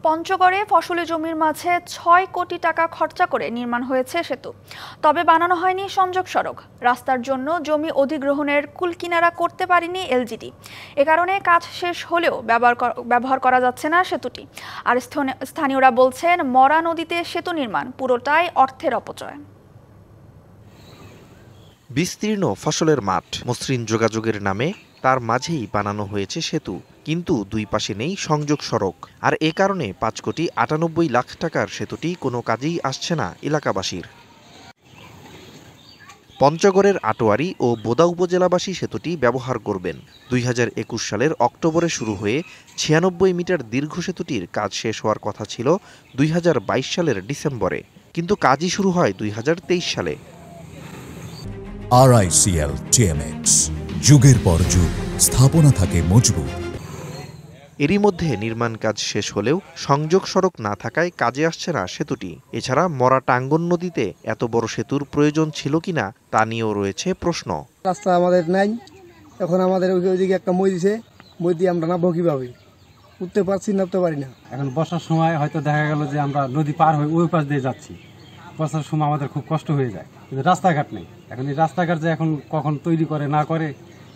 পঞ্চগড়ে ফসলি জমির মাঝে ৬ কোটি টাকা খরচা করে নির্মাণ হয়েছে সেতু। তবে বানানো হয়নি সংযোগ সড়ক। রাস্তার জন্য জমি অধিগ্রহণের কুলকিনারা করতে পারেনি এলজিডি। এ কারণে কাজ শেষ হলেও ব্যবহার করা যাচ্ছে না সেতুটি। আর স্থানীয়রা বলছেন, মরা নদীতে সেতু নির্মাণ পুরোটাই অর্থের অপচয়। বিস্তীর্ণ ফসলের মাঠ, মসৃণ যোগাযোগের নামে তার মাঝেই বানানো হয়েছে সেতু, কিন্তু দুই পাশে নেই সংযোগ সড়ক। আর এ কারণে ৫,৯৮,০০,০০০ টাকার সেতুটি কোনো কাজেই আসছে না এলাকাবাসীর। পঞ্চগড়ের আটোয়ারি ও বোদা উপজেলাবাসী সেতুটি ব্যবহার করবেন। ২০২১ সালের অক্টোবরে শুরু হয়ে ৯৬ মিটার দীর্ঘ সেতুটির কাজ শেষ হওয়ার কথা ছিল ২০২২ সালের ডিসেম্বরে, কিন্তু কাজই শুরু হয় ২০২৩ সালে। RICL TMX, যুগের পর যুগ স্থাপনা থাকে মজবুত। এরই মধ্যে নির্মাণ কাজ শেষ হলেও সংযোগ সড়ক না থাকায় কাজে আসছে না সেতুটি। এছাড়া মরা টাঙ্গন নদীতে এত বড় সেতুর প্রয়োজন ছিল কিনা তা নিয়েও রয়েছে প্রশ্ন। রাস্তা আমাদের নাই, এখন আমাদের ওইদিকে একটা মই দিছে, মই দিয়ে আমরা নামবো কিভাবে? উঠতে পারছি, নামতে পারি না। এখন বর্ষার সময় হয়তো দেখা গেল যে আমরা নদী পার হয়ে ওই পাশ দিয়ে যাচ্ছি, বর্ষার সময় আমাদের খুব কষ্ট হয়ে যায়, কিন্তু রাস্তাঘাট নেই। এখন এই রাস্তাঘাট যে এখন কখন তৈরি করে না করে,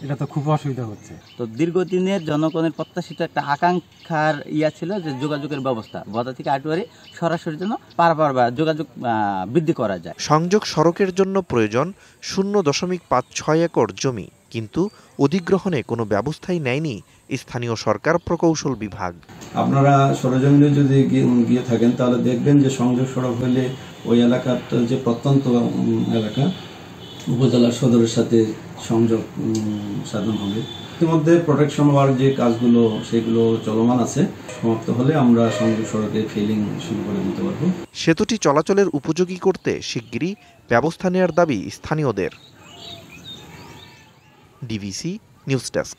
এটা তো খুব অসুবিধা হচ্ছে। তো দীর্ঘদিনের জনগণের প্রত্যাশিত একটা আকাঙ্ক্ষার ছিল যে যোগাযোগের ব্যবস্থা বোদা থেকে আটোয়ারি সরাসরি জন্য পারাপার বা যোগাযোগ বৃদ্ধি করা যায়। সংযোগ সড়কের জন্য প্রয়োজন 0.56 একর জমি, কিন্তু অধিগ্রহণে কোনো ব্যবস্থাই নেয়নি স্থানীয় সরকার প্রকৌশল বিভাগ। আপনারা সরেজমিনে যদি গিয়ে থাকেন তাহলে দেখবেন যে সংযোগ সড়ক হলে ওই এলাকার যে প্রত্যন্ত এলাকা উপজেলার সদরের সাথে সংযোগ সাধন হবে। ইতিমধ্যে প্রোটেকশন ওয়ার্ক যে কাজগুলো সেগুলো চলমান আছে, সমাপ্ত হলে আমরা সংযোগ সড়কে ফিলিং শুরু করে দিতে পারব। সেতুটি চলাচলের উপযোগী করতে শিগগিরই ব্যবস্থা নেওয়ার দাবি স্থানীয়দের। DVC news desk.